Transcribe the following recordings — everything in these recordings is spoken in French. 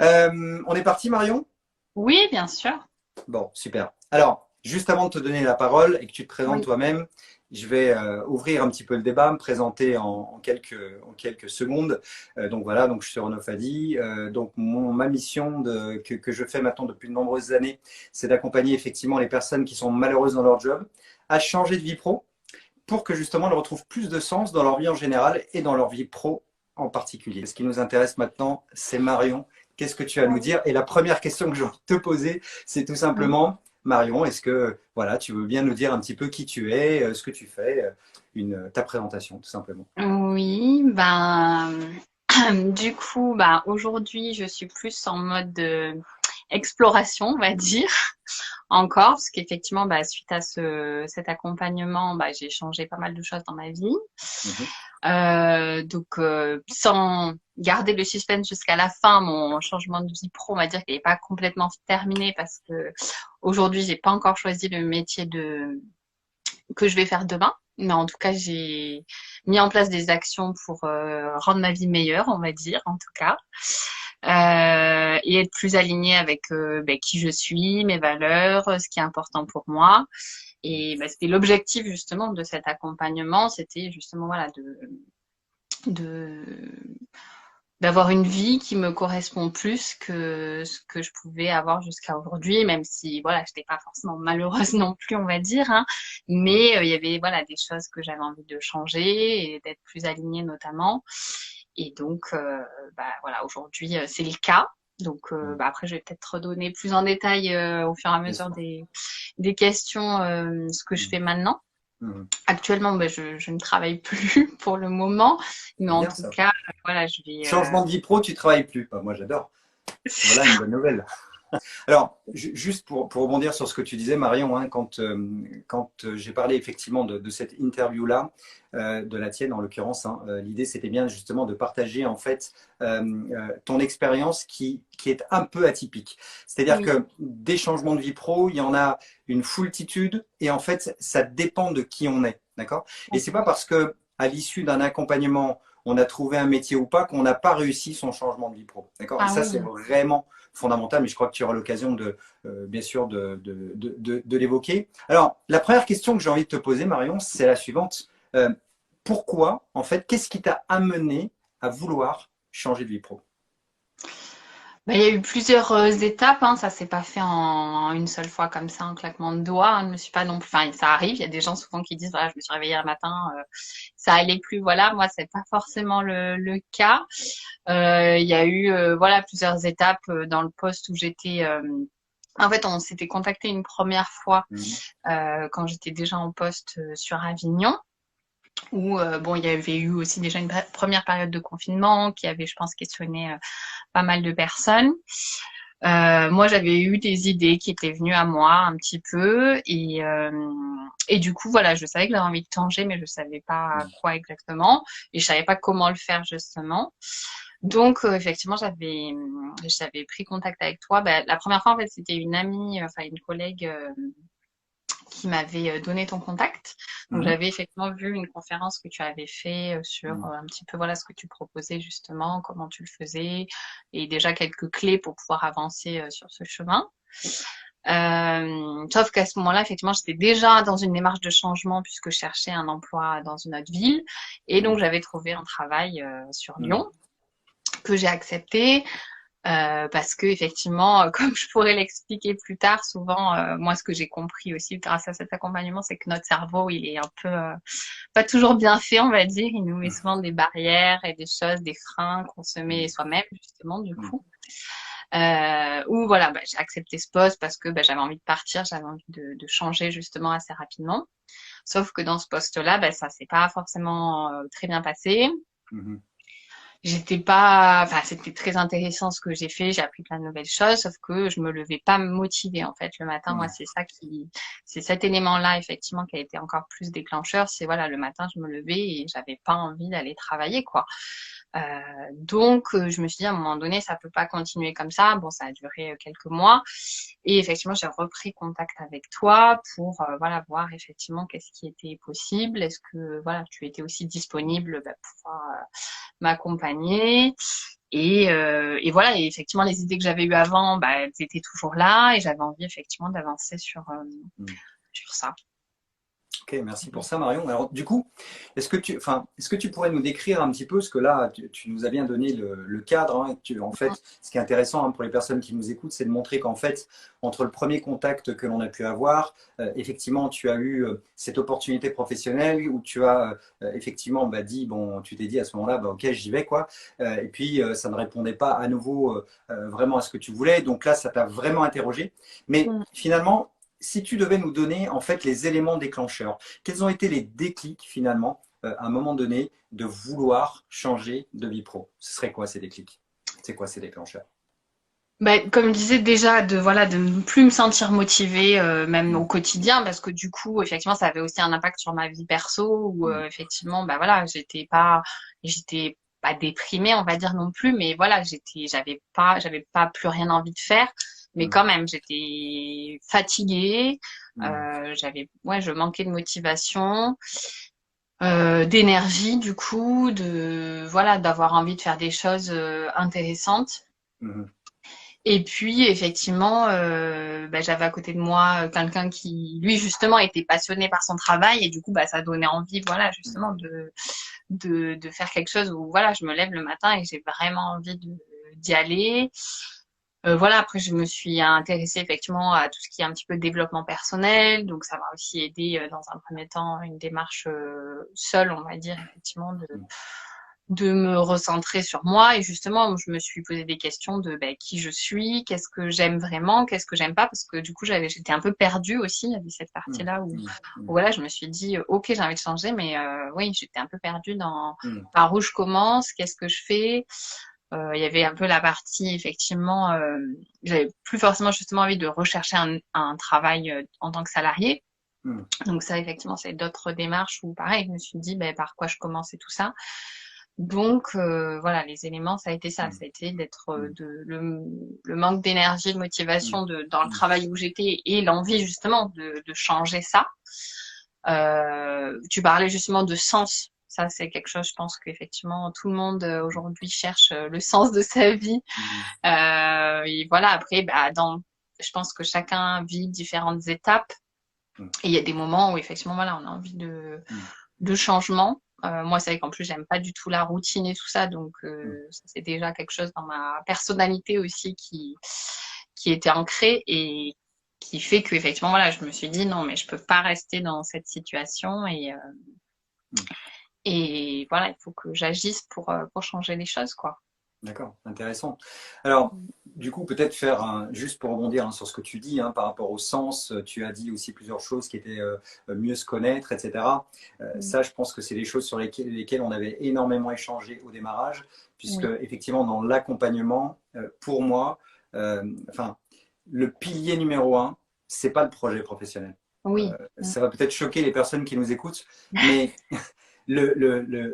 On est parti, Marion? Oui, bien sûr. Bon, super. Alors, juste avant de te donner la parole et que tu te présentes Oui. toi-même, je vais ouvrir un petit peu le débat, me présenter en quelques secondes. Donc voilà, donc je suis Renaud Fadi. Donc ma mission que je fais maintenant depuis de nombreuses années, c'est d'accompagner effectivement les personnes qui sont malheureuses dans leur job à changer de vie pro pour que justement elles retrouvent plus de sens dans leur vie en général et dans leur vie pro en particulier. Ce qui nous intéresse maintenant, c'est Marion. Qu'est-ce que tu as à nous Oui. dire? Et la première question que je vais te poser, c'est tout Oui. simplement, Marion, est-ce que voilà, tu veux bien nous dire un petit peu qui tu es, ce que tu fais, ta présentation, tout simplement. Oui, du coup, aujourd'hui, je suis plus en mode exploration, on va dire, encore, parce qu'effectivement, suite à cet accompagnement, j'ai changé pas mal de choses dans ma vie. Mhm. Sans garder le suspense jusqu'à la fin, mon changement de vie pro, on va dire qu'il n'est pas complètement terminé parce que aujourd'hui, j'ai pas encore choisi le métier que je vais faire demain. Mais en tout cas, j'ai mis en place des actions pour rendre ma vie meilleure, on va dire, en tout cas. Et être plus alignée avec qui je suis, mes valeurs, ce qui est important pour moi. Et c'était l'objectif justement de cet accompagnement, c'était justement voilà de d'avoir une vie qui me correspond plus que ce que je pouvais avoir jusqu'à aujourd'hui, même si voilà, j'étais pas forcément malheureuse non plus, on va dire, hein. Mais il y avait voilà des choses que j'avais envie de changer et d'être plus alignée notamment. Et donc voilà, aujourd'hui c'est le cas. Donc Mhm. après je vais peut-être redonner plus en détail au fur et à Bien mesure sûr. des questions ce que je Mhm. fais maintenant. Mhm. Actuellement, je ne travaille plus pour le moment, mais C'est en bien tout ça. cas, voilà, je vais. Changement de vie pro, tu travailles plus. Bah, moi, j'adore. Voilà une bonne nouvelle. Alors, juste pour rebondir sur ce que tu disais, Marion, hein, quand j'ai parlé effectivement de cette interview-là, de la tienne en l'occurrence, hein, l'idée c'était bien justement de partager en fait ton expérience qui est un peu atypique. C'est-à-dire Oui, que des changements de vie pro, il y en a une foultitude et en fait ça dépend de qui on est, d'accord? Et c'est pas d'accord. parce que à l'issue d'un accompagnement, on a trouvé un métier ou pas qu'on n'a pas réussi son changement de vie pro, d'accord? Et Ah ça oui, c'est vraiment fondamental, mais je crois que tu auras l'occasion bien sûr de l'évoquer. Alors, la première question que j'ai envie de te poser, Marion, c'est la suivante. Pourquoi, en fait, qu'est-ce qui t'a amené à vouloir changer de vie pro? il y a eu plusieurs étapes, hein. Ça s'est pas fait en une seule fois comme ça, un claquement de doigts, hein. Je me suis pas non plus. Enfin, ça arrive. Il y a des gens souvent qui disent, voilà, je me suis réveillée un matin, ça allait plus. Voilà, moi, c'est pas forcément le cas. Il y a eu, voilà, plusieurs étapes dans le poste où j'étais. En fait, on s'était contacté une première fois Mhm. quand j'étais déjà en poste sur Avignon, où bon, il y avait eu aussi déjà une première période de confinement qui avait, je pense, questionné pas mal de personnes. Moi, j'avais eu des idées qui étaient venues à moi un petit peu et du coup, voilà, je savais que j'avais envie de changer, mais je savais pas quoi exactement et je savais pas comment le faire justement. Donc, effectivement, j'avais pris contact avec toi. La première fois, en fait, c'était une amie, enfin une collègue qui m'avait donné ton contact. Donc Mhm. j'avais effectivement vu une conférence que tu avais fait sur Mhm. un petit peu voilà ce que tu proposais justement, comment tu le faisais et déjà quelques clés pour pouvoir avancer sur ce chemin. Sauf qu'à ce moment-là, effectivement, j'étais déjà dans une démarche de changement puisque je cherchais un emploi dans une autre ville et donc Mhm. j'avais trouvé un travail sur Mhm. Lyon que j'ai accepté parce que effectivement, comme je pourrais l'expliquer plus tard, souvent, moi, ce que j'ai compris aussi grâce à cet accompagnement, c'est que notre cerveau, il est un peu pas toujours bien fait, on va dire. Il nous met souvent des barrières et des choses, des freins qu'on se met soi-même, justement, du Mhm. coup. Où voilà, j'ai accepté ce poste parce que j'avais envie de partir, j'avais envie de changer justement assez rapidement. Sauf que dans ce poste-là, ça s'est pas forcément très bien passé. Mhm. J'étais pas, enfin, c'était très intéressant ce que j'ai fait, j'ai appris plein de nouvelles choses, sauf que je me levais pas motivée, en fait, le matin. Moi, Mhm. c'est cet élément-là, effectivement, qui a été encore plus déclencheur. C'est, voilà, le matin, je me levais et j'avais pas envie d'aller travailler, quoi. Donc, je me suis dit à un moment donné, ça peut pas continuer comme ça. Bon, ça a duré quelques mois. Et effectivement, j'ai repris contact avec toi pour voilà, voir effectivement qu'est-ce qui était possible. Est-ce que voilà, tu étais aussi disponible pour pouvoir m'accompagner. Et voilà, et effectivement, les idées que j'avais eues avant, elles étaient toujours là et j'avais envie effectivement d'avancer sur ça. Ok, merci pour ça, Marion. Alors, du coup, est-ce que tu pourrais nous décrire un petit peu, ce que là, tu nous as bien donné le cadre, hein, en fait, ce qui est intéressant, hein, pour les personnes qui nous écoutent, c'est de montrer qu'en fait, entre le premier contact que l'on a pu avoir, effectivement, tu as eu cette opportunité professionnelle où tu as effectivement dit, bon, tu t'es dit à ce moment-là, ok, j'y vais, quoi. Et puis, ça ne répondait pas à nouveau vraiment à ce que tu voulais. Donc là, ça t'a vraiment interrogé. Mais finalement, si tu devais nous donner en fait les éléments déclencheurs, quels ont été les déclics finalement à un moment donné de vouloir changer de vie pro? Ce serait quoi ces déclics? C'est quoi ces déclencheurs? Comme je disais déjà, de ne plus me sentir motivée, même au Mm, quotidien, parce que du coup, effectivement, ça avait aussi un impact sur ma vie perso, où mm, effectivement, voilà, j'étais pas déprimée, on va dire non plus, mais voilà, j'avais pas plus rien envie de faire, mais mm, quand même, j'étais fatiguée, mm, ouais, je manquais de motivation. D'énergie du coup, voilà, d'avoir envie de faire des choses intéressantes. mm, Et puis effectivement, j'avais à côté de moi quelqu'un qui, lui justement, était passionné par son travail et du coup, ça donnait envie, voilà, mm, justement de faire quelque chose où voilà, je me lève le matin et j'ai vraiment envie d'y aller. Voilà, après je me suis intéressée effectivement à tout ce qui est un petit peu développement personnel, donc ça m'a aussi aidé dans un premier temps une démarche seule, on va dire effectivement mm, de me recentrer sur moi et justement je me suis posé des questions de qui je suis, qu'est-ce que j'aime vraiment, qu'est-ce que j'aime pas parce que du coup j'étais un peu perdue aussi, il y avait cette mm, partie-là où, mm, où mm, voilà, je me suis dit ok, j'ai envie de changer mais oui, j'étais un peu perdue dans mm, par où je commence, qu'est-ce que je fais. Il y avait un peu la partie effectivement, j'avais plus forcément justement envie de rechercher un travail en tant que salarié. mm, Donc ça, effectivement, c'est d'autres démarches où, pareil, je me suis dit par quoi je commence et tout ça. Donc voilà, les éléments, ça a été ça. mm, Ça a été d'être mm, le manque d'énergie, de mm, motivation dans le travail où j'étais et l'envie justement de changer ça. Tu parlais justement de sens. Ça, c'est quelque chose, je pense qu'effectivement, tout le monde aujourd'hui cherche le sens de sa vie. mm, Et voilà, après, je pense que chacun vit différentes étapes. mm, Et il y a des moments où effectivement, voilà, on a envie mm, de changement. Moi, c'est vrai qu'en plus, j'aime pas du tout la routine et tout ça, donc mm. ça, c'est déjà quelque chose dans ma personnalité aussi qui était ancré et qui fait que effectivement, voilà, je me suis dit non, mais je peux pas rester dans cette situation Mm. et voilà, il faut que j'agisse pour changer les choses, quoi. D'accord, intéressant. Alors, du coup, peut-être faire juste pour rebondir sur ce que tu dis par rapport au sens, tu as dit aussi plusieurs choses qui étaient mieux se connaître, etc. Mm. Ça, je pense que c'est des choses sur lesquelles on avait énormément échangé au démarrage, puisque Oui, effectivement, dans l'accompagnement, pour moi, enfin, le pilier numéro un, c'est pas le projet professionnel. oui. Mm. Ça va peut-être choquer les personnes qui nous écoutent, mais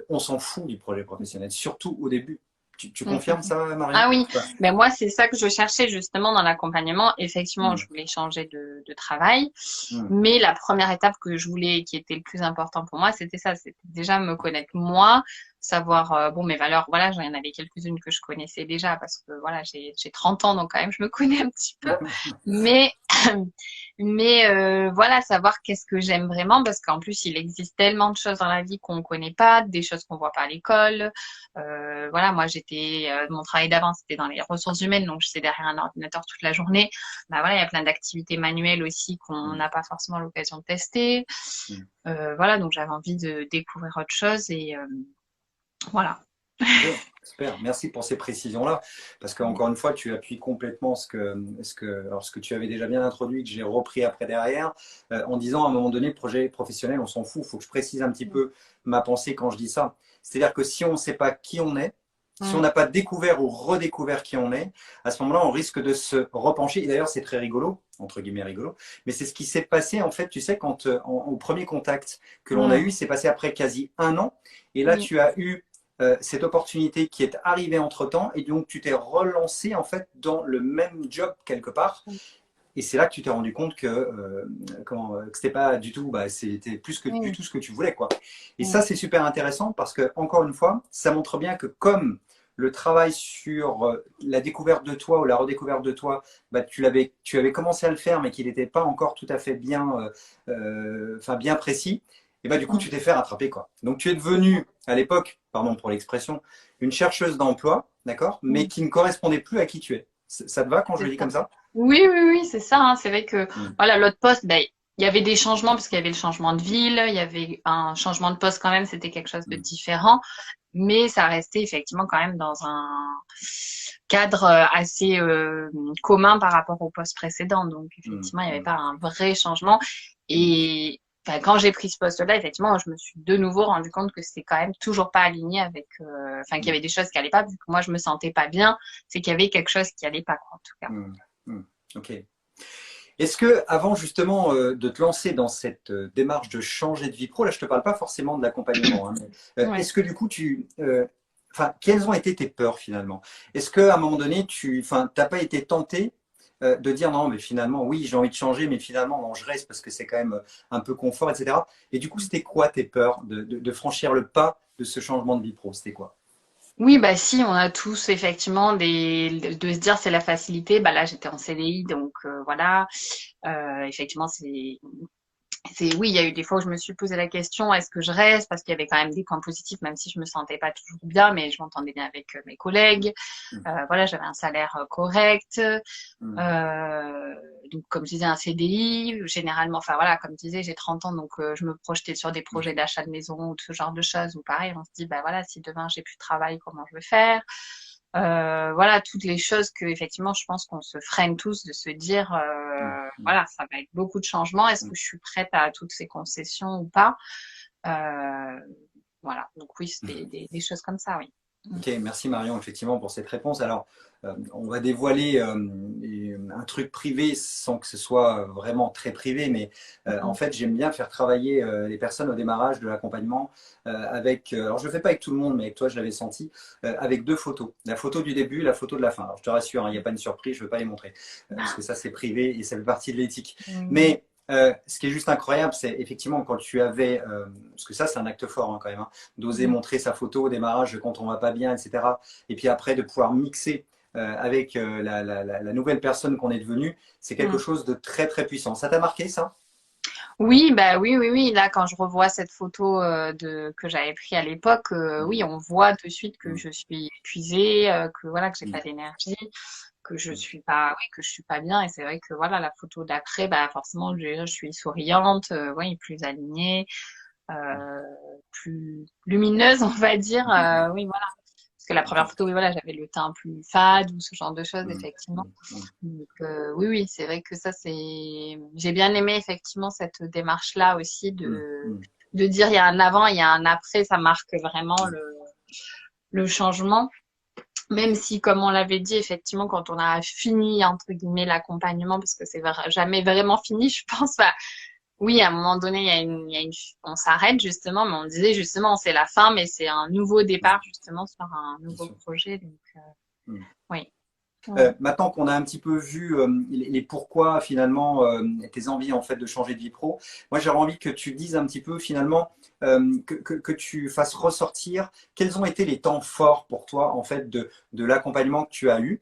on s'en fout du projet professionnel, surtout au début. Tu Mm, mm. confirmes ça, Marion? Ah oui, Ouais. ben moi c'est ça que je cherchais justement dans l'accompagnement. Effectivement, Mm, je voulais changer de travail, mm, mais la première étape que je voulais, qui était le plus important pour moi, c'était ça, c'était déjà me connaître moi, savoir bon mes valeurs. Voilà, j'en avais quelques-unes que je connaissais déjà parce que voilà j'ai 30 ans donc quand même je me connais un petit peu, mais mais voilà, savoir qu'est-ce que j'aime vraiment parce qu'en plus il existe tellement de choses dans la vie qu'on connaît pas, des choses qu'on voit pas à l'école. Voilà, moi mon travail d'avant c'était dans les ressources humaines, donc j'étais derrière un ordinateur toute la journée. Voilà, il y a plein d'activités manuelles aussi qu'on mm, n'a pas forcément l'occasion de tester. mm. Voilà, donc j'avais envie de découvrir autre chose et voilà. Ok, super. Merci pour ces précisions-là, parce qu'encore une fois, tu appuies complètement ce que tu avais déjà bien introduit, que j'ai repris après derrière, en disant à un moment donné, le projet professionnel, on s'en fout. Il faut que je précise un petit peu ma pensée quand je dis ça. C'est-à-dire que si on ne sait pas qui on est, si on Mm. n'a pas découvert ou redécouvert qui on est, à ce moment-là, on risque de se repencher. Et d'ailleurs, c'est très rigolo, entre guillemets rigolo, mais c'est ce qui s'est passé, en fait, tu sais, quand au premier contact que l'on a Mm. eu, c'est passé après quasi un an. Et là, Oui. tu as eu cette opportunité qui est arrivée entre-temps et donc tu t'es relancé en fait dans le même job quelque part. Et c'est là que tu t'es rendu compte que c'était pas du tout, bah, c'était plus que du Oui, tout ce que tu voulais, quoi. Et ça, oui, c'est super intéressant parce que, encore une fois, ça montre bien que comme le travail sur la découverte de toi ou la redécouverte de toi, bah, tu avais commencé à le faire, mais qu'il n'était pas encore tout à fait enfin, bien précis. Et bah, du coup, oui, tu t'es fait rattraper, quoi. Donc, tu es c'est ça. devenu, à l'époque, pardon pour l'expression, une chercheuse d'emploi, d'accord, mais Oui, qui ne correspondait plus à qui tu es. Ça te va quand je c'est le dis ça. comme ça? Oui, oui, oui, c'est ça, hein. C'est vrai que Mm. voilà, l'autre poste, ben, il y avait des changements parce qu'il y avait le changement de ville, il y avait un changement de poste quand même, c'était quelque chose de Mm. différent, mais ça restait effectivement quand même dans un cadre assez commun par rapport au poste précédent. Donc Mm. effectivement, il n'y avait Mm. pas un vrai changement. Mm. Et enfin, quand j'ai pris ce poste-là, effectivement, je me suis de nouveau rendu compte que c'était quand même toujours pas aligné avec, enfin, qu'il y Mm. avait des choses qui allaient pas, vu que moi je me sentais pas bien, c'est qu'il y avait quelque chose qui allait pas, quoi, en tout cas. Mm. Mm. Ok. Est-ce que, avant justement de te lancer dans cette démarche de changer de vie pro, là je te parle pas forcément de l'accompagnement, hein, mais, Ouais. est-ce que du coup enfin, quelles ont été tes peurs finalement? Est-ce qu'à un moment donné, enfin, t'as pas été tenté de dire non, mais finalement, oui, j'ai envie de changer, mais finalement, non, je reste parce que c'est quand même un peu confort, etc. Et du coup, c'était quoi tes peurs de franchir le pas de ce changement de vie pro? C'était quoi? Oui, bah si, on a tous effectivement de se dire c'est la facilité. Bah là, j'étais en CDI, donc voilà. Effectivement, oui, il y a eu des fois où je me suis posé la question, est-ce que je reste? Parce qu'il y avait quand même des points positifs, même si je me sentais pas toujours bien, mais je m'entendais bien avec mes collègues. Mm. Voilà, j'avais un salaire correct. Mm. Euh, donc, comme je disais, un CDI, généralement, enfin voilà, comme je disais, j'ai 30 ans, donc je me projetais sur des projets d'achat de maison ou de ce genre de choses, ou pareil, on se dit, bah voilà, si demain j'ai plus de travail, comment je vais faire? Voilà, toutes les choses que, effectivement, je pense qu'on se freine tous de se dire, Mm. Mm. voilà, ça va être beaucoup de changements, est-ce Mm. que je suis prête à toutes ces concessions ou pas? Euh, voilà, donc oui, c'était des choses comme ça, oui. Ok, merci Marion, effectivement, pour cette réponse. Alors, on va dévoiler un truc privé sans que ce soit vraiment très privé, mais en Mhm. fait, j'aime bien faire travailler les personnes au démarrage de l'accompagnement avec, alors je ne le fais pas avec tout le monde, mais avec toi, je l'avais senti, avec deux photos. La photo du début, la photo de la fin. Alors, je te rassure, hein, il n'y a pas une surprise, je ne veux pas les montrer, parce que ça, c'est privé et ça fait partie de l'éthique. Mhm. Mais ce qui est juste incroyable, c'est effectivement quand tu avais, parce que ça, c'est un acte fort hein, quand même, hein, d'oser Mhm. montrer sa photo au démarrage quand on va pas bien, etc. Et puis après, de pouvoir mixer avec la nouvelle personne qu'on est devenue, c'est quelque Mhm. chose de très très puissant. Ça t'a marqué ça? Oui, bah oui, oui, oui. Là, quand je revois cette photo que j'avais prise à l'époque, oui, Mm, on voit de suite que mm, je suis épuisée, que voilà, que j'ai mm, pas d'énergie, que je mm, suis pas, oui, que je suis pas bien. Et c'est vrai que voilà, la photo d'après, bah forcément, je suis souriante, oui, plus alignée, euh, plus lumineuse, on va dire. Oui, voilà. Parce que la première photo, oui, voilà, j'avais le teint plus fade ou ce genre de choses, mm, effectivement. mm, mm, Donc, oui, oui, c'est vrai que ça, c'est. J'ai bien aimé effectivement cette démarche-là aussi mm, mm, de dire il y a un avant, il y a un après, ça marque vraiment le changement. Même si, comme on l'avait dit, effectivement, quand on a fini, entre guillemets, l'accompagnement, parce que c'est jamais vraiment fini, je pense, bah, oui, à un moment donné, on s'arrête justement, mais on disait justement, c'est la fin, mais c'est un nouveau mm, départ justement sur un bien nouveau sûr. projet. Donc, Mm. oui. Mm. Maintenant qu'on a un petit peu vu les pourquoi finalement tes envies en fait de changer de vie pro, moi j'aurais envie que tu dises un petit peu finalement que tu fasses ressortir quels ont été les temps forts pour toi en fait de l'accompagnement que tu as eu.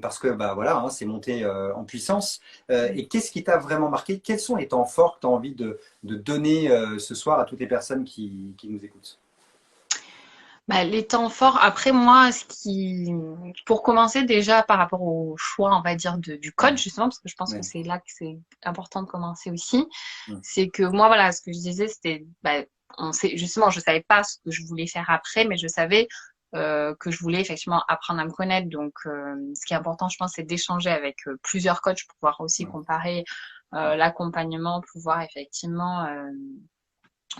Parce que bah voilà, hein, c'est monté en puissance. Et qu'est-ce qui t'a vraiment marqué? Quels sont les temps forts que tu as envie de donner ce soir à toutes les personnes qui nous écoutent? Bah, les temps forts, après moi, pour commencer déjà par rapport au choix, on va dire, du code, Mm. justement, parce que je pense que Ouais. c'est là que c'est important de commencer aussi, Mm. c'est que moi, voilà, ce que je disais, c'était, bah, justement, je savais pas ce que je voulais faire après, mais je savais que je voulais effectivement apprendre à me connaître. Donc, ce qui est important, je pense, c'est d'échanger avec plusieurs coachs pour pouvoir aussi Ouais. comparer Mm. l'accompagnement, pouvoir effectivement,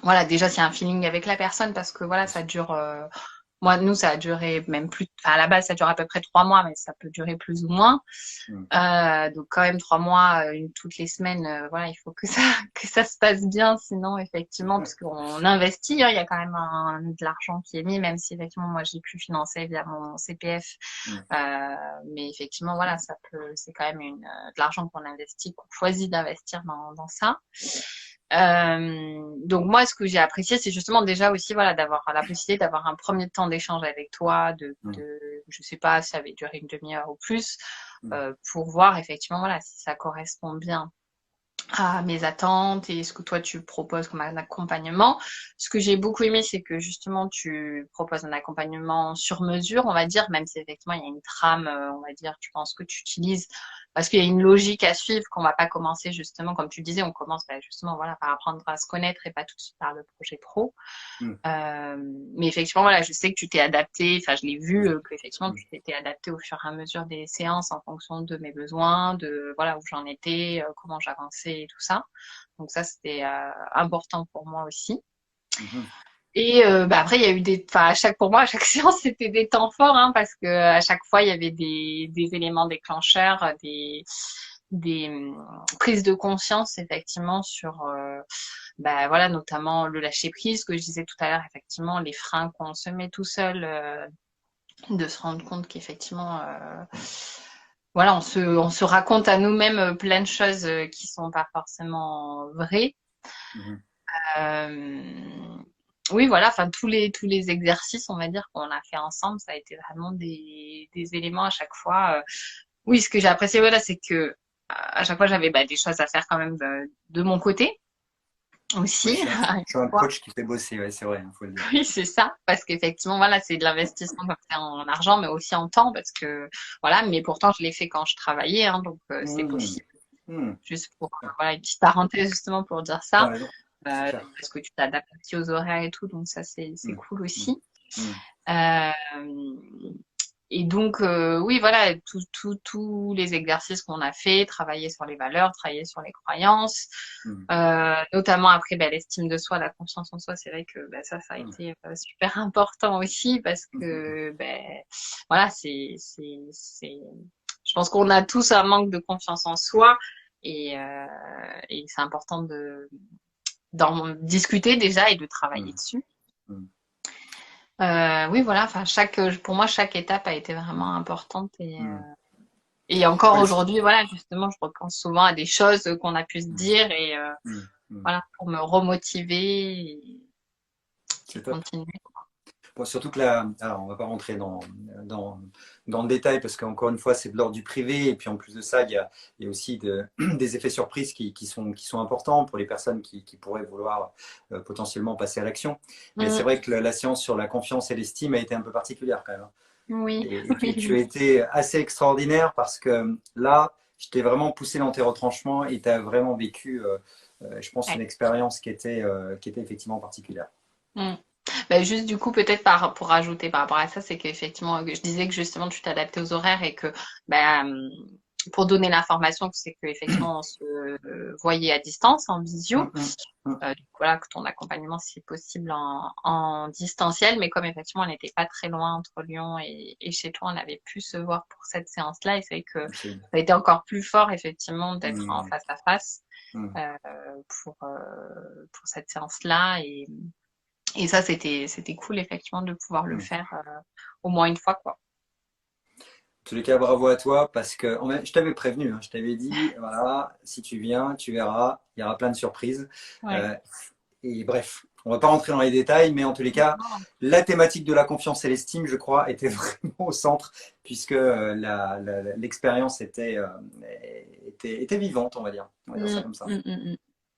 voilà, déjà, s'il y a un feeling avec la personne, parce que voilà, Bien ça sûr. dure. Moi, nous, ça a duré même plus, enfin, à la base, ça dure à peu près 3 mois, mais ça peut durer plus ou moins. Mm. Donc quand même 3 mois, toutes les semaines, voilà, il faut que ça que ça se passe bien, sinon effectivement, parce qu'on investit, hein, il y a quand même de l'argent qui est mis, même si effectivement moi j'ai pu financer via mon CPF, Mm. mais effectivement voilà, c'est quand même de l'argent qu'on investit, qu'on choisit d'investir dans ça. Donc moi, ce que j'ai apprécié, c'est justement déjà aussi voilà d'avoir la possibilité d'avoir un premier temps d'échange avec toi, Mm. je sais pas, ça avait duré une demi-heure ou plus, Mm. pour voir effectivement voilà si ça correspond bien à mes attentes et ce que toi tu proposes comme un accompagnement. Ce que j'ai beaucoup aimé, c'est que justement tu proposes un accompagnement sur mesure, on va dire, même si effectivement il y a une trame, on va dire, tu penses que tu utilises parce qu'il y a une logique à suivre qu'on va pas commencer justement, comme tu disais, on commence justement voilà par apprendre à se connaître et pas tout de suite par le projet pro. Mm. Euh, mais effectivement, voilà, je sais que tu t'es adapté, enfin, je l'ai vu, que effectivement, Mm. tu t'étais adapté au fur et à mesure des séances en fonction de mes besoins, de, voilà, où j'en étais, comment j'avançais et tout ça. Donc ça, c'était important pour moi aussi. Mhm. Et après, il y a eu enfin, pour moi, à chaque séance, c'était des temps forts, hein, parce que à chaque fois, il y avait des éléments déclencheurs, des prises de conscience, effectivement, sur voilà, notamment le lâcher prise que je disais tout à l'heure, effectivement, les freins qu'on se met tout seul, de se rendre compte qu'effectivement, voilà, on se raconte à nous-mêmes plein de choses qui sont pas forcément vraies. Mhm. Euh, oui, voilà, enfin tous les exercices, on va dire qu'on a fait ensemble, ça a été vraiment des éléments à chaque fois. Oui, ce que j'ai apprécié, voilà, c'est que à chaque fois j'avais des choses à faire quand même de mon côté Oui, aussi. je suis un coach qui fait bosser, ouais, c'est vrai, il faut le dire. Oui, c'est ça, parce qu'effectivement, voilà, c'est de l'investissement comme ça en argent, mais aussi en temps, parce que voilà, mais pourtant je l'ai fait quand je travaillais, hein, donc c'est Mm. possible. Mm. Juste pour voilà une petite parenthèse justement pour dire T'as ça, raison, c'est clair. parce que tu t'adaptes aussi aux horaires et tout, donc ça c'est Mm. cool Mm. aussi. Mm. Euh, et donc oui, voilà, tous les exercices qu'on a fait, travailler sur les valeurs, travailler sur les croyances. Mm. Notamment après l'estime de soi, la confiance en soi, c'est vrai que ça a Mm. été super important aussi parce Mhm. que voilà, je pense qu'on a tous un manque de confiance en soi et c'est important d'en discuter déjà et de travailler Mm. dessus. Mm. Oui, voilà, enfin pour moi chaque étape a été vraiment importante Mm. et encore Ouais, aujourd'hui, voilà, justement, je repense souvent à des choses qu'on a pu se mm. dire et Mm. Mm. voilà, pour me remotiver et C'est top. continuer. Bon, surtout que là, alors on va pas rentrer dans, dans le détail parce qu'encore une fois, c'est de l'ordre du privé. Et puis en plus de ça, il y a aussi des effets surprises qui sont importants pour les personnes qui pourraient vouloir potentiellement passer à l'action. Mais c'est Mm, vrai que la séance sur la confiance et l'estime a été un peu particulière quand même, hein. oui, Et oui, tu as oui. été assez extraordinaire parce que là, je t'ai vraiment poussé dans tes retranchements et tu as vraiment vécu, je pense, Ouais. une expérience qui était effectivement particulière. Mm. Juste du coup, peut-être pour rajouter par rapport à ça, c'est qu'effectivement, je disais que justement, tu t'adaptais aux horaires et que bah, pour donner l'information, c'est qu'effectivement, on se voyait à distance, en Mm, visio. mm, mm, Donc voilà, que ton accompagnement, si possible, en distanciel. Mais comme effectivement, on n'était pas très loin entre Lyon et chez toi, on avait pu se voir pour cette séance-là. Et c'est vrai que absolument. ça a été encore plus fort, effectivement, d'être en Mm, face à face mm, euh, pour cette séance-là. Et ça, c'était cool, effectivement, de pouvoir le mm. faire au moins une fois, quoi. En tous les cas, bravo à toi parce que je t'avais prévenu, hein, je t'avais dit, voilà, si tu viens, tu verras, il y aura plein de surprises. Ouais. Euh, et bref, on va pas rentrer dans les détails, mais en tous les cas, Non. la thématique de la confiance et l'estime, je crois, était vraiment au centre puisque l'expérience était vivante, on va dire. On va dire ça Mm, comme ça. mm, mm, mm.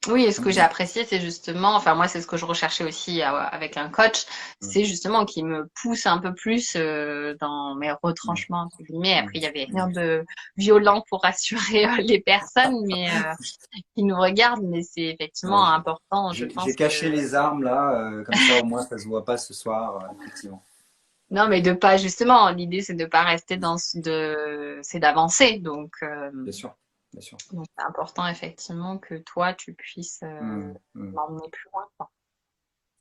Oui, et ce que j'ai apprécié, c'est justement, enfin moi c'est ce que je recherchais aussi avec un coach, Mm, c'est justement qu'il me pousse un peu plus dans mes mm, retranchements entre guillemets. mm, Après, il y avait rien mm. de violent pour rassurer les personnes, mais qui nous regardent, mais c'est Ouais, effectivement important, je j'ai pense caché que les armes là, comme ça au moins ça se voit pas ce soir, effectivement. non, mais de pas justement, l'idée c'est de pas rester c'est d'avancer, Bien sûr, bien sûr. donc c'est important effectivement que toi tu puisses Mm, mm. m'emmener plus loin, quoi.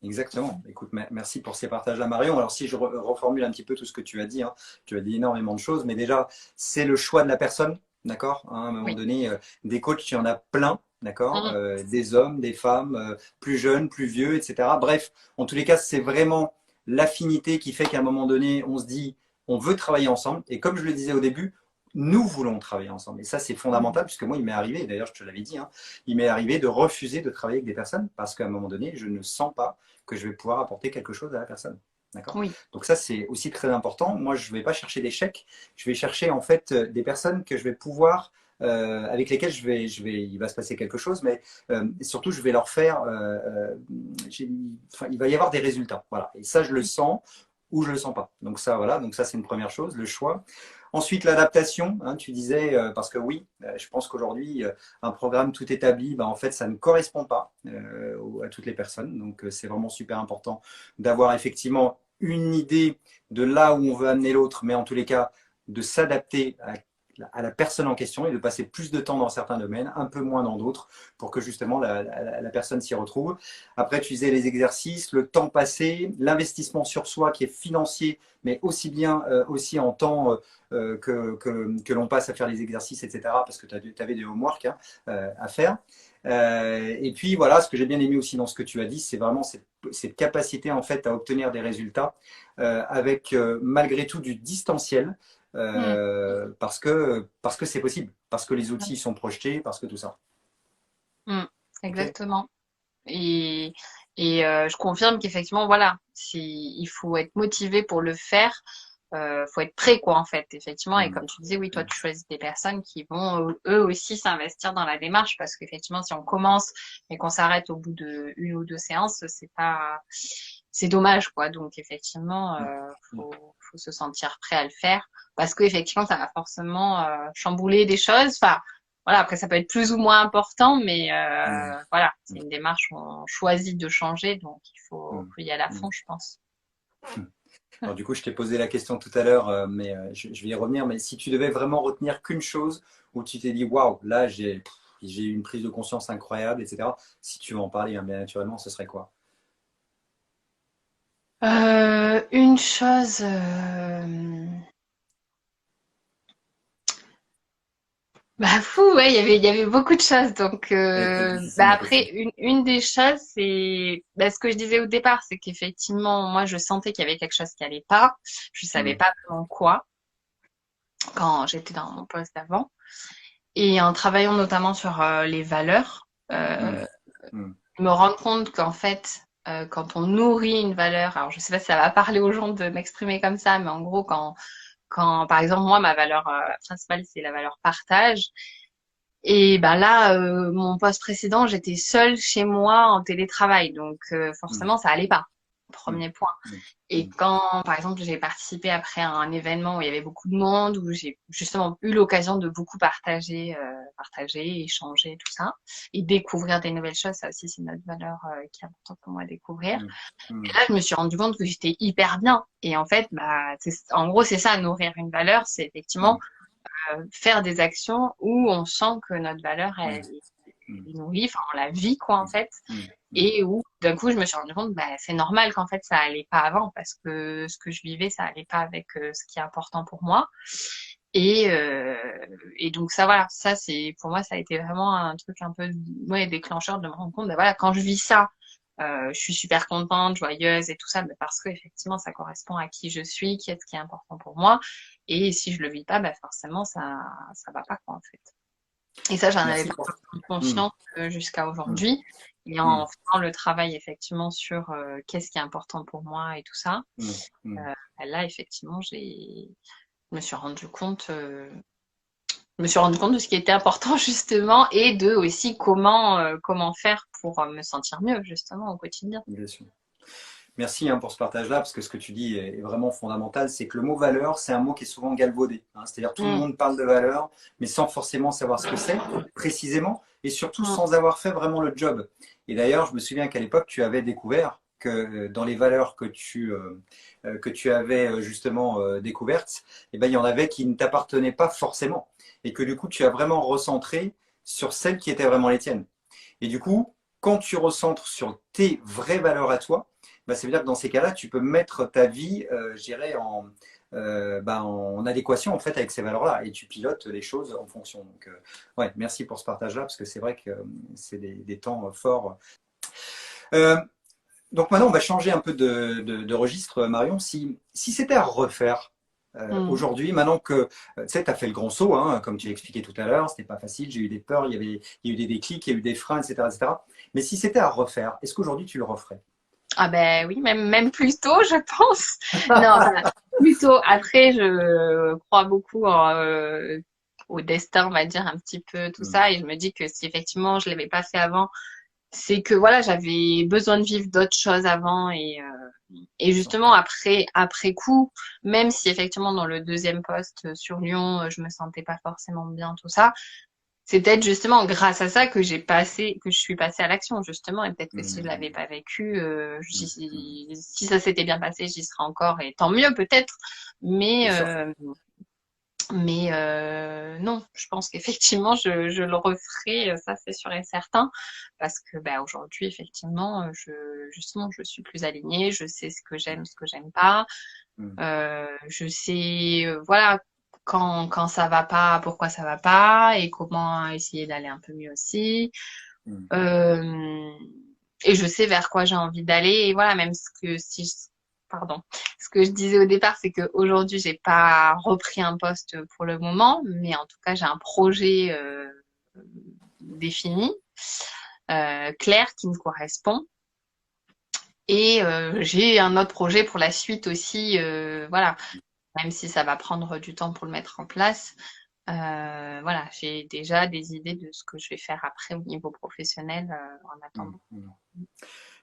Exactement. Écoute, merci pour ces partages-là, Marion. Alors, si je reformule un petit peu tout ce que tu as dit, hein, tu as dit énormément de choses, mais déjà, c'est le choix de la personne, d'accord? Hein, à un moment Oui. donné, des coachs, il y en a plein, d'accord? Mm. Des hommes, des femmes, plus jeunes, plus vieux, etc. Bref, en tous les cas, c'est vraiment l'affinité qui fait qu'à un moment donné, on se dit, on veut travailler ensemble. Et comme je le disais au début, nous voulons travailler ensemble. Et ça, c'est Mm. fondamental, puisque moi, il m'est arrivé, d'ailleurs, je te l'avais dit, hein, il m'est arrivé de refuser de travailler avec des personnes parce qu'à un moment donné, je ne sens pas que je vais pouvoir apporter quelque chose à la personne. D'accord? Oui. Donc ça, c'est aussi très important. Moi, je ne vais pas chercher des chèques. Je vais chercher en fait des personnes que je vais pouvoir, avec lesquelles il va se passer quelque chose, mais surtout, je vais leur faire, enfin, il va y avoir des résultats. Voilà. Et ça, je le sens ou je le sens pas. Donc ça, voilà. Donc ça, c'est une première chose, le choix. Ensuite, l'adaptation, hein, tu disais, parce que oui, je pense qu'aujourd'hui, un programme tout établi, ben, en fait, ça ne correspond pas à toutes les personnes. Donc, c'est vraiment super important d'avoir effectivement une idée de là où on veut amener l'autre, mais en tous les cas, de s'adapter à la personne en question et de passer plus de temps dans certains domaines, un peu moins dans d'autres, pour que justement la personne s'y retrouve. Après, tu disais les exercices, le temps passé, l'investissement sur soi qui est financier, mais aussi bien aussi en temps que l'on passe à faire les exercices, etc., parce que tu avais des homework hein, à faire. Et puis voilà, ce que j'ai bien aimé aussi dans ce que tu as dit, c'est vraiment cette capacité en fait à obtenir des résultats avec malgré tout du distanciel Mm. parce que c'est possible, parce que les outils sont projetés, parce que tout ça. Mm. Ok. Exactement. Et, je confirme qu'effectivement, voilà, il faut être motivé pour le faire. Faut être prêt, quoi, en fait, effectivement. Et Mm, comme tu disais, oui, toi, mm, tu choisis des personnes qui vont, eux aussi, s'investir dans la démarche, parce qu'effectivement, si on commence et qu'on s'arrête au bout de une ou deux séances, c'est dommage, quoi. Donc, effectivement, mm, mm, faut se sentir prêt à le faire, parce qu'effectivement, ça va forcément chambouler des choses. Enfin, voilà, après, ça peut être plus ou moins important, mais mm, voilà, c'est mm, une démarche où on choisit de changer, donc mm, faut y aller à mm. fond, je pense. Alors du coup, je t'ai posé la question tout à l'heure, mais je vais y revenir. Mais si tu devais vraiment retenir qu'une chose où tu t'es dit, waouh, là j'ai eu une prise de conscience incroyable, etc. Si tu veux en parler, hein, bien naturellement, ce serait quoi? Une chose, bah fou, ouais, il y avait beaucoup de choses. Donc, Vas-y, c'est ma après, question. une des choses, c'est bah, ce que je disais au départ, c'est qu'effectivement, moi, je sentais qu'il y avait quelque chose qui allait pas. Je savais Mm, pas vraiment quoi quand j'étais dans mon poste d'avant. Et en travaillant notamment sur les valeurs, mm, mm, me rendre compte qu'en fait, quand on nourrit une valeur, alors je sais pas si ça va parler aux gens de m'exprimer comme ça, mais en gros, quand par exemple, moi, ma valeur principale, c'est la valeur partage. Et ben là, mon poste précédent, j'étais seule chez moi en télétravail, donc mm, forcément, ça allait pas. mm, Premier point. mm, Et mm, quand, par exemple, j'ai participé après à un événement où il y avait beaucoup de monde, où j'ai justement eu l'occasion de beaucoup partager, échanger, tout ça, et découvrir des nouvelles choses, ça aussi c'est notre valeur qui est importante pour moi à découvrir. mm, Et mm, là, je me suis rendu compte que j'étais hyper bien. Et en fait, bah, en gros, c'est ça, nourrir une valeur, c'est effectivement mm, faire des actions où on sent que notre valeur, ouais, elle mm, est nourrie, enfin, on la vit, quoi, en mm, fait. mm, mm, Et où, d'un coup, je me suis rendu compte, bah, c'est normal qu'en fait, ça allait pas avant, parce que ce que je vivais, ça allait pas avec ce qui est important pour moi. Et, euh, et donc ça, voilà, ça c'est pour moi, ça a été vraiment un truc un peu ouais, déclencheur de me rendre compte, bah, voilà, quand je vis ça, je suis super contente, joyeuse et tout ça, mais parce que effectivement, ça correspond à qui je suis, qui est ce qui est important pour moi. Et si je le vis pas, bah, forcément, ça va pas, quoi, en fait. Et ça, j'en avais Merci pas pour. pris Mm, conscience jusqu'à mm, aujourd'hui. Et en mm, faisant le travail effectivement sur qu'est-ce qui est important pour moi et tout ça, mm, mm. là effectivement, je me suis rendu compte, je me suis rendu compte de ce qui était important justement et de aussi comment faire pour me sentir mieux justement au quotidien. Bien sûr. Merci hein, pour ce partage-là, parce que ce que tu dis est vraiment fondamental, c'est que le mot valeur, c'est un mot qui est souvent galvaudé. Hein. C'est-à-dire tout le Mm, monde parle de valeur, mais sans forcément savoir ce que c'est précisément, et surtout mm, sans avoir fait vraiment le job. Et d'ailleurs, je me souviens qu'à l'époque, tu avais découvert que dans les valeurs que tu avais justement découvertes, eh ben, il y en avait qui ne t'appartenaient pas forcément, et que du coup, tu as vraiment recentré sur celles qui étaient vraiment les tiennes. Et du coup, quand tu recentres sur tes vraies valeurs à toi, bah, ça veut dire que dans ces cas-là, tu peux mettre ta vie, je dirais, en adéquation en fait avec ces valeurs-là et tu pilotes les choses en fonction. Donc, ouais, merci pour ce partage-là parce que c'est vrai que c'est des temps forts. Euh, donc maintenant, on va changer un peu de registre, Marion. Si c'était à refaire Mm. aujourd'hui, maintenant que tu sais, tu as fait le grand saut, hein, comme tu l'as expliqué tout à l'heure, c'était pas facile, j'ai eu des peurs, il y a eu des déclics, il y a eu des freins, etc., etc. Mais si c'était à refaire, est-ce qu'aujourd'hui tu le referais? Ah ben oui, même plus tôt, je pense. Non, enfin, plutôt après, je crois beaucoup au destin, on va dire un petit peu tout Hmm, ça, et je me dis que si effectivement je l'avais pas fait avant, c'est que voilà, j'avais besoin de vivre d'autres choses avant et justement ok. après coup, même si effectivement dans le deuxième poste sur Lyon, je me sentais pas forcément bien tout ça, c'est peut-être justement grâce à ça que je suis passée à l'action justement et peut-être que si je l'avais Hmm, pas vécu, hmm, hmm. si ça s'était bien passé, j'y serais encore et tant mieux peut-être, mais Bien sûr. euh, non, je pense qu'effectivement, je le referai, ça c'est sûr et certain, parce que bah, aujourd'hui, effectivement, justement, je suis plus alignée, je sais ce que j'aime pas, Hmm, je sais, voilà, quand ça va pas, pourquoi ça va pas, et comment essayer d'aller un peu mieux aussi. hmm, Euh, et je sais vers quoi j'ai envie d'aller. Et voilà, même pardon, ce que je disais au départ, c'est qu'aujourd'hui, j'ai pas repris un poste pour le moment, mais en tout cas, j'ai un projet défini, clair, qui me correspond. Et j'ai un autre projet pour la suite aussi, voilà, même si ça va prendre du temps pour le mettre en place. Voilà, j'ai déjà des idées de ce que je vais faire après au niveau professionnel en hmm, attendant. hmm.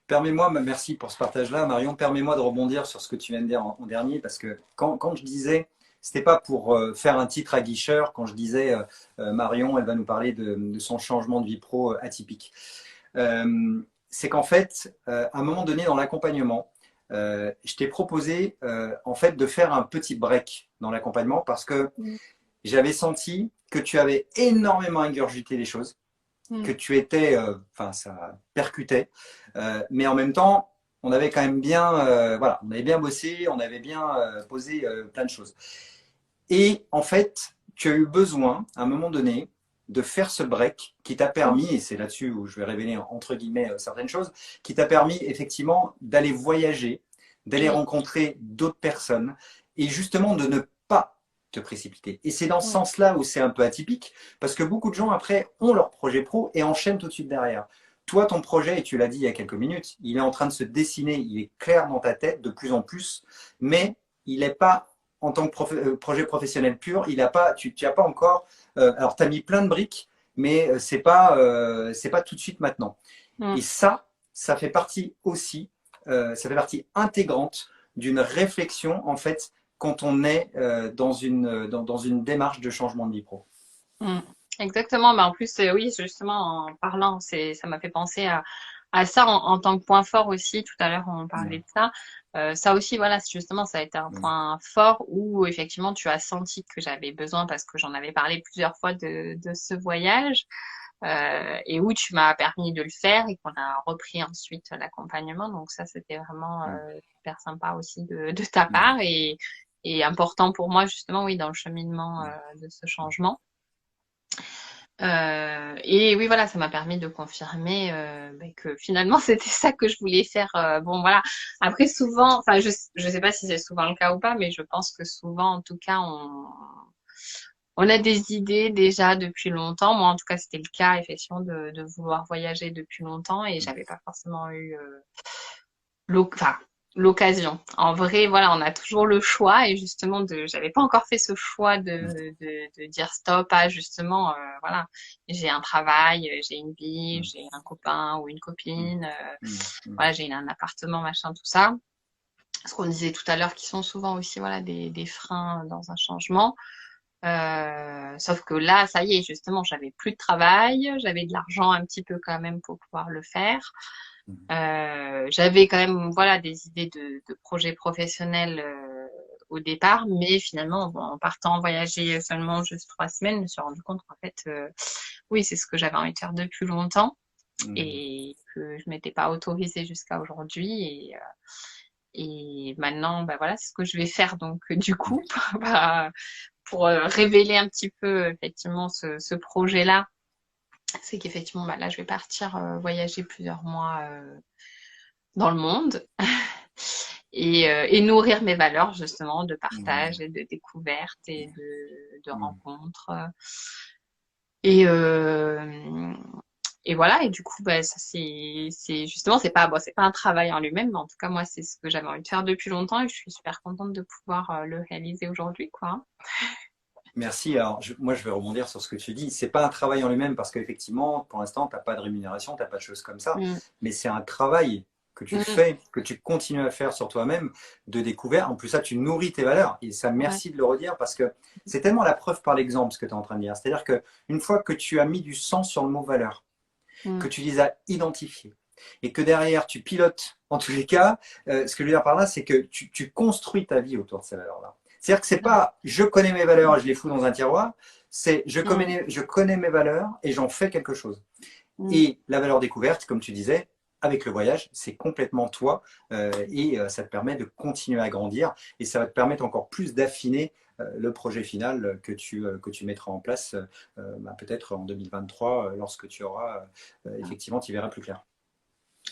Permets-moi, merci pour ce partage-là, Marion. Permets-moi de rebondir sur ce que tu viens de dire en dernier, parce que quand je disais, c'était pas pour faire un titre aguicheur, quand je disais Marion, elle va nous parler de son changement de vie pro atypique. C'est qu'en fait, à un moment donné dans l'accompagnement, je t'ai proposé en fait de faire un petit break dans l'accompagnement parce que Mm. j'avais senti que tu avais énormément ingurgité les choses Mm. que tu étais, enfin ça percutait, mais en même temps, on avait quand même bien, voilà, on avait bien bossé, on avait bien posé plein de choses. Et en fait, tu as eu besoin, à un moment donné, de faire ce break qui t'a Mm. permis, et c'est là-dessus où je vais révéler entre guillemets certaines choses, qui t'a permis effectivement d'aller voyager, d'aller Oui. rencontrer d'autres personnes et justement de ne pas te précipiter. Et c'est dans ce Mm. sens-là où c'est un peu atypique, parce que beaucoup de gens après ont leur projet pro et enchaînent tout de suite derrière. Toi, ton projet, et tu l'as dit il y a quelques minutes, il est en train de se dessiner, il est clair dans ta tête de plus en plus, mais il n'est pas en tant que projet professionnel pur, il a pas, tu n'as pas encore. Alors, tu as mis plein de briques, mais c'est pas tout de suite maintenant. Mm. Et ça fait partie aussi, ça fait partie intégrante d'une réflexion, en fait, quand on est dans une démarche de changement de vie pro. Mm. Exactement. Bah, en plus, oui, justement, en parlant, ça m'a fait penser à ça en tant que point fort aussi. Tout à l'heure, on parlait Mmh, de ça. Ça aussi, voilà, justement, ça a été un mmh, point fort où effectivement, tu as senti que j'avais besoin parce que j'en avais parlé plusieurs fois de ce voyage et où tu m'as permis de le faire et qu'on a repris ensuite l'accompagnement. Donc ça, c'était vraiment mmh, super sympa aussi de ta mmh, part et important pour moi justement, oui, dans le cheminement de ce changement. Et oui, voilà, ça m'a permis de confirmer que finalement c'était ça que je voulais faire. Bon, voilà. Après, souvent, enfin, je sais pas si c'est souvent le cas ou pas, mais je pense que souvent, en tout cas, on a des idées déjà depuis longtemps. Moi, en tout cas, c'était le cas, effectivement, de vouloir voyager depuis longtemps et mmh, j'avais pas forcément eu enfin, l'occasion. En vrai, voilà, on a toujours le choix et justement, j'avais pas encore fait ce choix de dire stop à justement, voilà, j'ai un travail, j'ai une vie, mmh, j'ai un copain ou une mmh, copine, mmh, mmh, voilà, j'ai un appartement, machin, tout ça. Ce qu'on disait tout à l'heure, qui sont souvent aussi, voilà, des freins dans un changement. Sauf que là, ça y est, justement, j'avais plus de travail, j'avais de l'argent un petit peu quand même pour pouvoir le faire. mmh. J'avais quand même, voilà, des idées de projets professionnels au départ, mais finalement, bon, en partant voyager seulement juste 3 semaines, je me suis rendu compte qu'en fait, oui, c'est ce que j'avais envie de faire depuis longtemps. Mm. et que je m'étais pas autorisée jusqu'à aujourd'hui. Et maintenant, bah voilà, c'est ce que je vais faire. Donc, du coup, bah, pour révéler un petit peu effectivement ce projet-là, c'est qu'effectivement, bah, là, je vais partir voyager plusieurs mois dans le monde et nourrir mes valeurs justement de partage Mm. et de découverte et de Mm. rencontres. Et, euh, et voilà, et du coup, bah, ça c'est justement, c'est pas, bon, c'est pas un travail en lui-même, mais en tout cas, moi, c'est ce que j'avais envie de faire depuis longtemps et je suis super contente de pouvoir le réaliser aujourd'hui, quoi. Merci. Alors, moi, je vais rebondir sur ce que tu dis. C'est pas un travail en lui-même parce qu'effectivement, pour l'instant, tu n'as pas de rémunération, tu n'as pas de choses comme ça. Mm, Mais c'est un travail que tu mm, fais, que tu continues à faire sur toi-même, de découvert. En plus, ça, tu nourris tes valeurs. Et ça, ouais, merci de le redire parce que c'est tellement la preuve par l'exemple ce que tu es en train de dire. C'est-à-dire qu'une fois que tu as mis du sens sur le mot valeur, que mm, tu les as identifiés et que derrière, tu pilotes, en tous les cas, ce que je veux dire par là, c'est que tu construis ta vie autour de ces valeurs-là. C'est-à-dire que c'est ouais, pas je connais mes valeurs et je les fous dans un tiroir, c'est mm, je connais mes valeurs et j'en fais quelque chose. mm, Et la valeur découverte, comme tu disais, avec le voyage, c'est complètement toi ça te permet de continuer à grandir et ça va te permettre encore plus d'affiner le projet final que tu mettras en place peut-être en 2023 lorsque tu auras effectivement, tu y verras plus clair.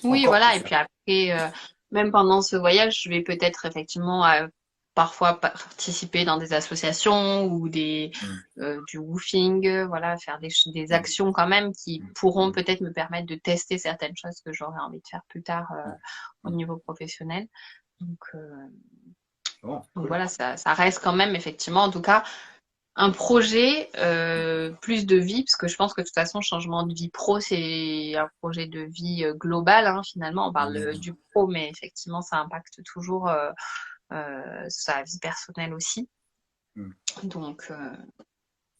oui, Encore plus voilà. Et clair. puis après, même pendant ce voyage, je vais peut-être effectivement parfois participer dans des associations ou Mm, du woofing, voilà, faire des mm, actions quand même qui mm, pourront mm, peut-être me permettre de tester certaines choses que j'aurais envie de faire plus tard mm, au mm. niveau professionnel. Donc, Bon, donc cool. voilà, ça reste quand même effectivement, en tout cas, un projet plus de vie, parce que je pense que de toute façon, changement de vie pro, c'est un projet de vie global, hein, finalement. On parle Mm, du pro, mais effectivement, ça impacte toujours sa vie personnelle aussi. mm. Donc,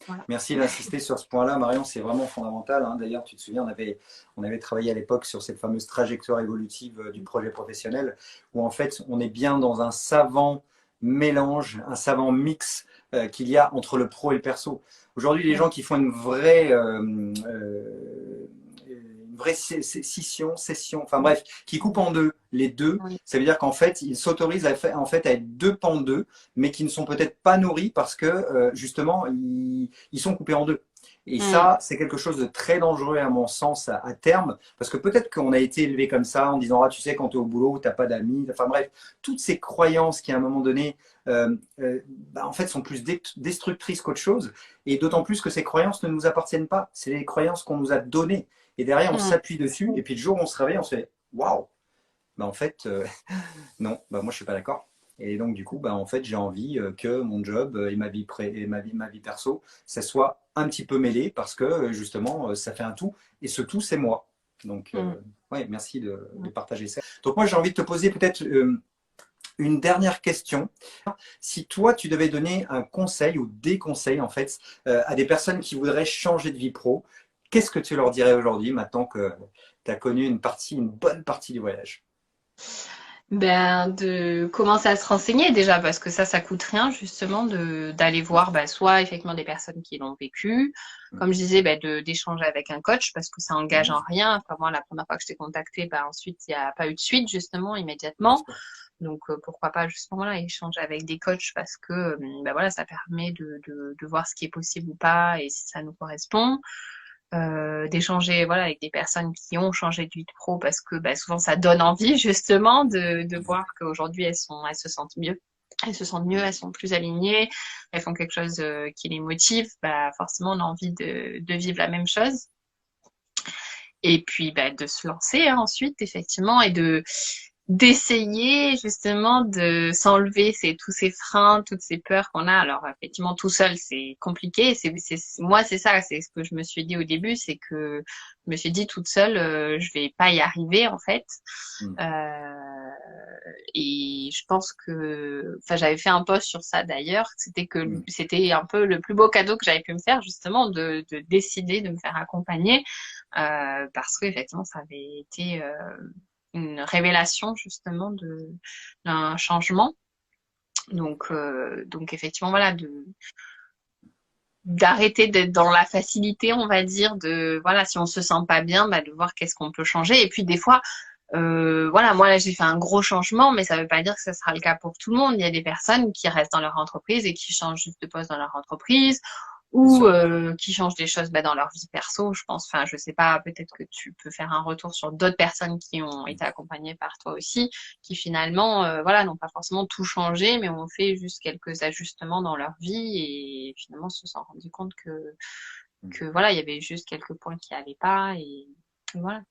voilà. Merci d'insister sur ce point-là, Marion, c'est vraiment fondamental, hein. D'ailleurs, tu te souviens, on avait travaillé à l'époque sur cette fameuse trajectoire évolutive du projet professionnel, où en fait, on est bien dans un savant mélange, un savant mix qu'il y a entre le pro et le perso. Aujourd'hui, les gens qui font une vraie session, enfin bref, qui coupent en deux les deux, Oui. ça veut dire qu'en fait, ils s'autorisent en fait, à être deux pans d'eux, mais qui ne sont peut-être pas nourris parce que justement, ils sont coupés en deux. Et Mm, ça, c'est quelque chose de très dangereux à mon sens à terme, parce que peut-être qu'on a été élevé comme ça en disant, ah, tu sais, quand tu es au boulot, tu n'as pas d'amis, enfin bref, toutes ces croyances qui à un moment donné, en fait, sont plus destructrices qu'autre chose, et d'autant plus que ces croyances ne nous appartiennent pas, c'est les croyances qu'on nous a données, et derrière, on mm, s'appuie dessus, et puis le jour où on se réveille, on se fait, waouh, en fait, non, moi je suis pas d'accord. Et donc du coup, en fait, j'ai envie que mon job et ma vie perso, ça soit un petit peu mêlé parce que justement, ça fait un tout. Et ce tout, c'est moi. Donc, mm. ouais, merci de partager ça. Donc moi, j'ai envie de te poser peut-être une dernière question. Si toi, tu devais donner un conseil ou des conseils en fait à des personnes qui voudraient changer de vie pro, qu'est-ce que tu leur dirais aujourd'hui maintenant que tu as connu une bonne partie du voyage? Ben, de commencer à se renseigner déjà, parce que ça coûte rien, justement, d'aller voir, ben, soit effectivement des personnes qui l'ont vécu, comme je disais, ben, d'échanger avec un coach, parce que ça engage en rien. Enfin, moi, la première fois que je t'ai contacté, ben, ensuite, il n'y a pas eu de suite, justement, Bien immédiatement. sûr. Donc, pourquoi pas, justement, là, échanger avec des coachs, parce que, ben, voilà, ça permet de voir ce qui est possible ou pas, et si ça nous correspond d'échanger voilà avec des personnes qui ont changé de vie de pro parce que bah, souvent ça donne envie justement de voir qu'aujourd'hui elles se sentent mieux. Elles se sentent mieux, elles sont plus alignées, elles font quelque chose qui les motive, bah forcément on a envie de vivre la même chose. Et puis bah, de se lancer hein, ensuite effectivement et de d'essayer justement de s'enlever tous ces freins, toutes ces peurs qu'on a. Alors effectivement, tout seul, c'est compliqué. Moi, c'est ça, c'est ce que je me suis dit au début, c'est que je me suis dit toute seule, je vais pas y arriver en fait. Mm. Euh, et je pense que, enfin, j'avais fait un post sur ça d'ailleurs. Mm. C'était un peu le plus beau cadeau que j'avais pu me faire justement de décider de me faire accompagner parce que effectivement, ça avait été une révélation justement d'un changement. Donc effectivement, voilà, d'arrêter d'être dans la facilité, on va dire, de voilà, si on se sent pas bien, bah, de voir qu'est-ce qu'on peut changer. Et puis des fois, voilà, moi là j'ai fait un gros changement, mais ça veut pas dire que ce sera le cas pour tout le monde. Il y a des personnes qui restent dans leur entreprise et qui changent juste de poste dans leur entreprise, ou qui changent des choses dans leur vie perso, je pense. Enfin, je sais pas, peut-être que tu peux faire un retour sur d'autres personnes qui ont été accompagnées par toi aussi, qui finalement, voilà, n'ont pas forcément tout changé, mais ont fait juste quelques ajustements dans leur vie et finalement se sont rendus compte que voilà, il y avait juste quelques points qui allaient pas et voilà.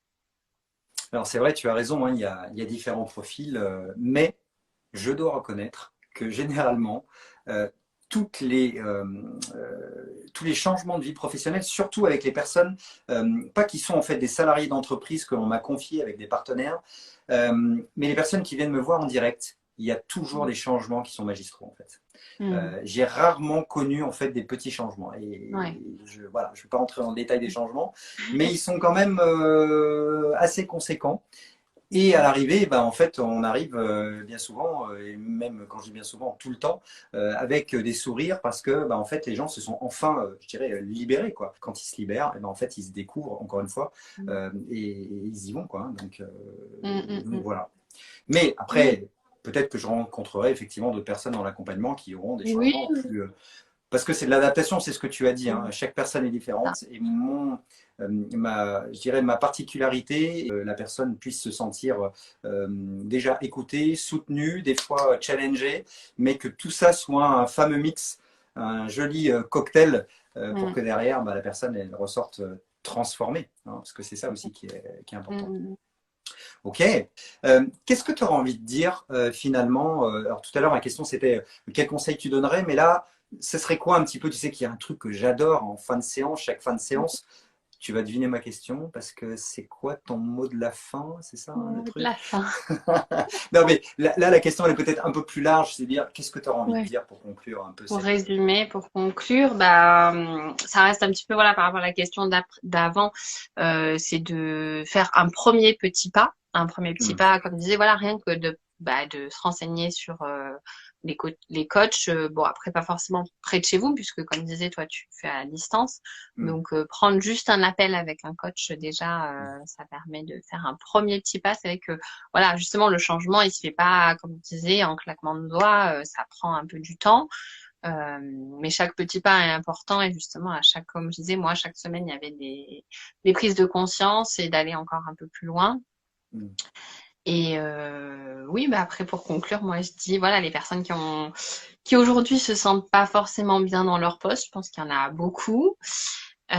Alors c'est vrai, tu as raison, hein, il y a différents profils, mais je dois reconnaître que généralement, toutes les, tous les changements de vie professionnelle, surtout avec les personnes, pas qui sont en fait des salariés d'entreprise que l'on m'a confiés avec des partenaires, mais les personnes qui viennent me voir en direct, il y a toujours des changements qui sont magistraux en fait. J'ai rarement connu en fait des petits changements et je ne vais pas rentrer dans le détail des changements, mais ils sont quand même assez conséquents. Et à l'arrivée, en fait, on arrive bien souvent, et même quand je dis bien souvent, tout le temps, avec des sourires parce que, en fait, les gens se sont enfin, je dirais, libérés, quoi. Quand ils se libèrent, en fait, ils se découvrent encore une fois et ils y vont, quoi. Donc voilà. Mais après, peut-être que je rencontrerai effectivement d'autres personnes dans l'accompagnement qui auront des changements plus. Parce que c'est de l'adaptation, c'est ce que tu as dit. Hein. Chaque personne est différente. Et je dirais ma particularité, la personne puisse se sentir déjà écoutée, soutenue, des fois challengée, mais que tout ça soit un fameux mix, un joli cocktail pour que derrière, la personne elle ressorte transformée. Hein, parce que c'est ça aussi qui est important. Ok. Qu'est-ce que tu auras envie de dire finalement alors tout à l'heure, ma question c'était quel conseil tu donnerais, mais là, ce serait quoi un petit peu, tu sais qu'il y a un truc que j'adore en fin de séance, chaque fin de séance, tu vas deviner ma question parce que c'est quoi ton mot de la fin, c'est ça le truc? La fin. Non mais là, la question elle est peut-être un peu plus large, c'est dire qu'est-ce que tu auras envie de dire pour conclure un peu Pour résumer, pour conclure, ça reste un petit peu voilà par rapport à la question d'avant, c'est de faire un premier petit pas, comme je disais, voilà, rien que de se renseigner sur les coachs, bon après pas forcément près de chez vous puisque comme je disais toi tu fais à distance, donc prendre juste un appel avec un coach déjà ça permet de faire un premier petit pas. C'est vrai que voilà justement le changement il se fait pas comme je disais en claquement de doigts, ça prend un peu du temps. Mais chaque petit pas est important et justement comme je disais moi chaque semaine il y avait des prises de conscience et d'aller encore un peu plus loin. Et oui, après pour conclure, moi je dis voilà les personnes qui aujourd'hui se sentent pas forcément bien dans leur poste, je pense qu'il y en a beaucoup, d'y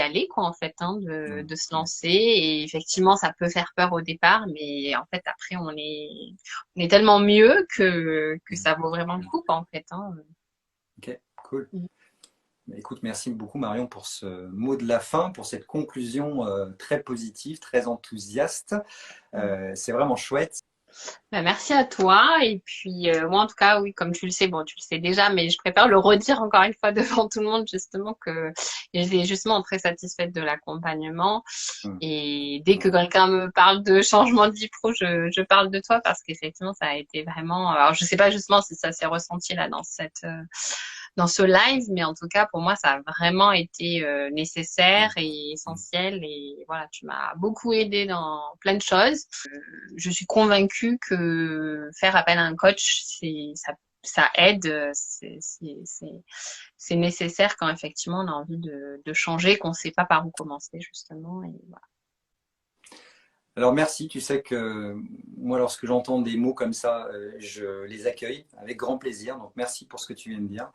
aller quoi en fait, hein, de se lancer. Et effectivement ça peut faire peur au départ, mais en fait après on est tellement mieux que ça vaut vraiment le coup quoi, en fait. Hein. Ok, cool. Écoute, merci beaucoup Marion pour ce mot de la fin, pour cette conclusion très positive, très enthousiaste. C'est vraiment chouette. Merci à toi. Et puis moi en tout cas, oui, comme tu le sais, bon tu le sais déjà, mais je préfère le redire encore une fois devant tout le monde justement que j'étais justement très satisfaite de l'accompagnement. Et dès que quelqu'un me parle de changement de vie pro, je parle de toi parce qu'effectivement ça a été vraiment. Alors je sais pas justement si ça s'est ressenti là dans ce live, mais en tout cas pour moi ça a vraiment été nécessaire et essentiel et voilà tu m'as beaucoup aidé dans plein de choses. Je suis convaincue que faire appel à un coach ça aide, c'est nécessaire quand effectivement on a envie de changer, qu'on ne sait pas par où commencer justement et voilà. Alors merci, tu sais que moi lorsque j'entends des mots comme ça, je les accueille avec grand plaisir. Donc merci pour ce que tu viens de dire.